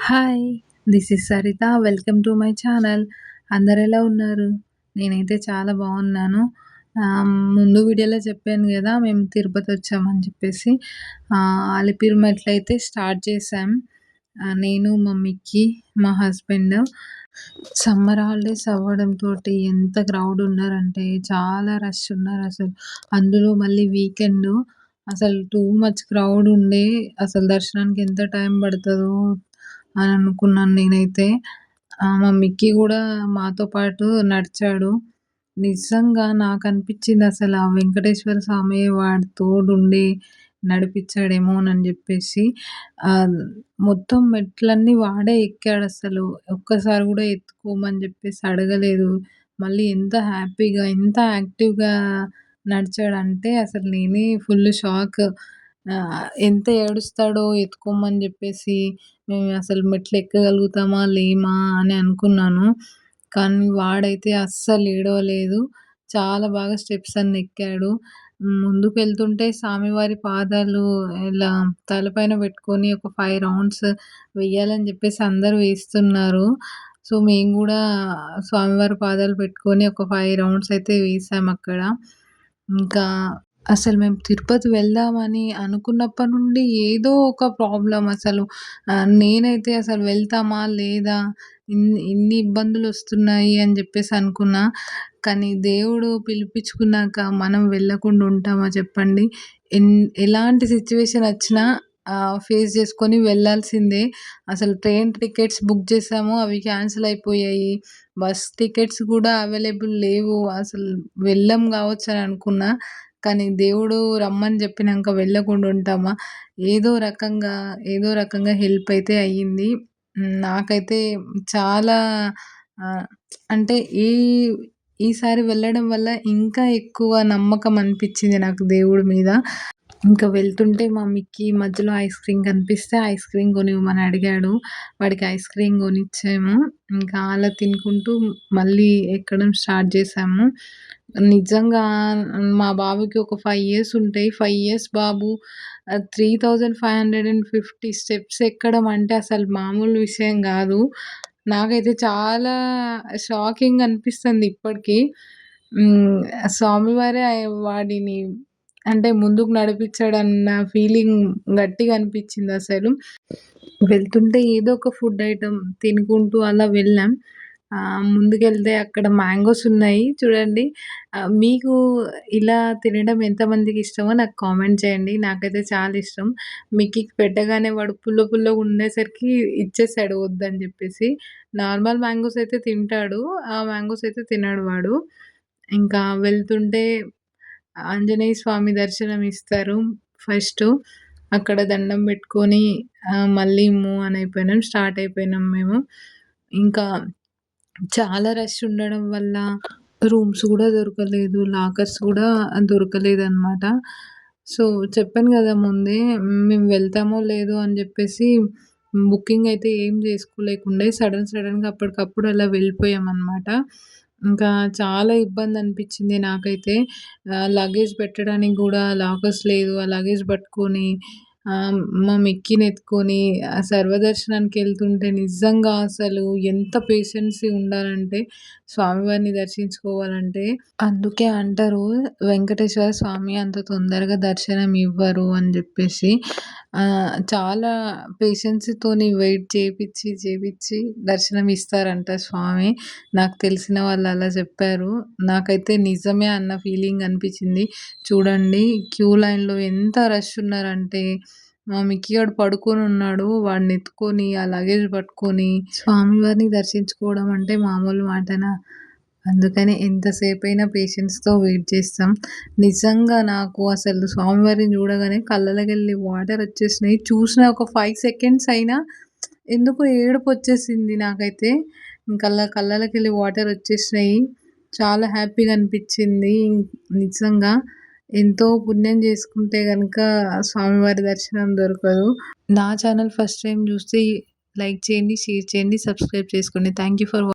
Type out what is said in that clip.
Hi! This is Saritha. Welcome to my channel. అందరెలా ఉన్నారు? నేనైతే చాలా బాగున్నాను. ముందు వీడియోలో చెప్పాను గదా! మేము తిరుపతొచ్చామని చెప్పేసి. అలిపిరి మెట్లయితే స్టార్ట్ చేశాం. నేను, మా మిక్కీ, మా హస్బెండ్. సమ్మర్ హాలిడేస్ అవ్వడంతోటి ఎంత క్రౌడ్ ఉన్నారంటే చాలా రష్ ఉన్నారసలు. అందులో మళ్ళీ వీకెండు. అసలు టూ మచ్ క్రౌడ్ ఉండే అసలు దర్శనానికి ఎంత టైం పడతదో అని అనుకున్నాను నేనైతే. మా మిక్కీ గూడా మాతో పాటు నడిచాడు. నిజంగా నాకనిపిచ్చిందసల ఆ వెంకటేశ్వర స్వామి వాడి తోడుండి నడిపిచ్చాడేమోనని జెప్పేసి. ఆహ్, మొత్తం మెట్లన్నీ వాడే ఎక్కాడసలు. ఒక్కసారి గూడా ఎత్తుకోమని జెప్పేసి అడగలేదు. మళ్ళీ ఎంత హ్యాపీగా, ఎంత యాక్టివ్‌గా నడిచాడంటే అసలు నేనే ఫుల్ షాక్. ఎంత ఏడుస్తాడో ఎత్తుకోమని జెప్పేసి. మేమసలు మెట్లెక్కగలుగుతామా? లేమా? అని అనుకున్నాను. కానీ వాడైతే అస్సలు ఏడవలేదు. చాలా బాగా స్టెప్స్ అన్ని ఎక్కాడు. ముందుకెళ్తుంటే స్వామివారి పాదాలు ఇలా తలపైన పెట్టుకొని ఒక 5 రౌండ్స్ వెయ్యాలని జెప్పేసి అందరూ వేస్తున్నారు. సో, మేము గూడా స్వామివారి పాదాలు పెట్టుకొని ఒక 5 రౌండ్స్ అయితే వేసామక్కడ. ఇంకా అసలు మేము తిరుపతి వెళ్దామని అనుకున్నప్పటి నుండి ఏదో ఒక ప్రాబ్లమ్ అసలు. నేనైతే అసలు వెళ్తామా? లేదా? ఇన్ని ఇబ్బందులొస్తున్నాయి అని జెప్పేసి అనుకున్నా. కానీ దేవుడు పిలిపించుకున్నాక మనం వెళ్ళకుండా ఉంటామా చెప్పండి? ఎన్ ఎలాంటి సిట్యుయేషన్ వచ్చినా ఫేస్ చేసుకొని వెళ్ళాల్సిందే. అసలు ట్రైన్ టికెట్స్ బుక్ చేసాము. అవి క్యాన్సిల్ అయిపోయాయి. బస్ టికెట్స్ కూడా అవైలబుల్ లేవు. అసలు వెళ్ళం కావచ్చని అనుకున్నా. కానీ దేవుడు రమ్మని చెప్పినంక వెళ్ళకుండా ఉంటామా? ఏదో రకంగా హెల్ప్ అయితే అయ్యింది. నాకైతే చాలా ఆహ్, అంటే ఈసారి వెళ్ళడం వల్ల ఇంకా ఎక్కువ నమ్మకం అనిపిచ్చింది నాకు దేవుడి మీద. ఇంకా వెళ్తుంటే మా మిక్కీ మధ్యలో ఐస్ క్రీమ్ కనిపిస్తే ఐస్ క్రీమ్ కొనివ్వమని అడిగాడు. వాడికి ఐస్ క్రీమ్ కొనిచ్చాము. ఇంకా అలా తినుకుంటూ మళ్ళీ ఎక్కడం స్టార్ట్ చేశాము. నిజంగా మా బాబుకి ఒక 5 ఇయర్స్ ఉంటాయి. 5 ఇయర్స్ బాబు 3550 స్టెప్స్ ఎక్కడం అంటే అసలు మామూలు విషయం గాదు. నాకైతే చాలా షాకింగ్ అనిపిస్తుంది ఇప్పటికి. స్వామివారే వాడిని అంటే ముందుకు నడిపిచ్చాడన్న ఫీలింగ్ గట్టిగా అనిపిచ్చిందసలు. వెళ్తుంటే ఏదో ఒక ఫుడ్ ఐటెమ్ తినుకుంటూ అలా వెళ్ళాం. ముందుకెళ్తే అక్కడ మ్యాంగోస్ ఉన్నాయి చూడండి. మీకు ఇలా తినడం ఎంతమందికి ఇష్టమో నాకు కామెంట్ చేయండి. నాకైతే చాలా ఇష్టం. మిక్కీకి పెట్టగానే వాడు పుల్లగా ఉండేసరికి ఇచ్చేసాడు వద్దని జెప్పేసి. నార్మల్ మ్యాంగోస్ అయితే తింటాడు. ఆ మ్యాంగోస్ అయితే తినడు వాడు. ఇంకా వెళ్తుంటే ఆంజనేయ స్వామి దర్శనం ఇస్తారు ఫస్టు. అక్కడ దండం బెట్టుకొని మళ్ళీ మూవ్ ఆన్ అయిపోయినాం. స్టార్ట్ అయిపోయినాం మేము. ఇంకా చాలా రష్ ఉండడం వల్ల రూమ్స్ గూడా దొరకలేదు. లాకర్స్ గూడా దొరకలేదనమాట. సో, చెప్పాను గదా ముందే మేము వెళ్తామో లేదో అని జెప్పేసి బుకింగ్ అయితే ఏం జేసుకోలేకుండే సడెన్‌గా అప్పటికప్పుడు అలా వెళ్ళిపోయామనమాట. ఇంకా చాలా ఇబ్బందనిపిచ్చింది నాకైతే. లగేజ్ పెట్టడానికి గూడా లాకర్స్ లేదు. ఆ లగేజ్ పట్టుకొని మా మిక్కీని ఎత్తుకొని సర్వదర్శనానికెళ్తుంటే నిజంగా అసలు ఎంత పేషెన్సీ ఉండాలంటే స్వామివారిని దర్శించుకోవాలంటే. అందుకే అంటారు వెంకటేశ్వర స్వామి అంత తొందరగా దర్శనం ఇవ్వరు అని జెప్పేసి. చాలా పేషెన్స్‌తోని వెయిట్ చేపిచ్చి దర్శనం ఇస్తారంట స్వామి. నాకు తెలిసిన వాళ్ళు అలా చెప్పారు. నాకైతే నిజమే అన్న ఫీలింగ్ అనిపిచ్చింది. చూడండి క్యూ లైన్‌లో ఎంత రష్ ఉన్నారంటే మా మిక్కీ గాడు పడుకొనున్నాడు. వాడిని ఎత్తుకొని ఆ లగేజ్ పట్టుకొని స్వామివారిని దర్శించుకోవడం అంటే మామూలు మాటనా? అందుకని ఎంతసేపైనా పేషెన్స్‌తో వెయిట్ చేస్తాం. నిజంగా నాకు అసలు స్వామివారిని చూడగానే కళ్ళలోకెళ్ళి వాటరొచ్చేసినాయి. చూసిన ఒక 5 సెకండ్స్ అయినా ఎందుకో ఏడుపొచ్చేసింది నాకైతే. ఇంకలా కళ్ళలోకెళ్ళి వాటరొచ్చేసినాయి. చాలా హ్యాపీగా అనిపిచ్చింది. నిజంగా ఎంతో పుణ్యం చేసుకుంటే గనక స్వామివారి దర్శనం దొరకదు. నా ఛానల్ ఫస్ట్ టైమ్ చూస్తే లైక్ చేయండి, షేర్ చేయండి, సబ్స్క్రైబ్ చేసుకోండి. Thank you for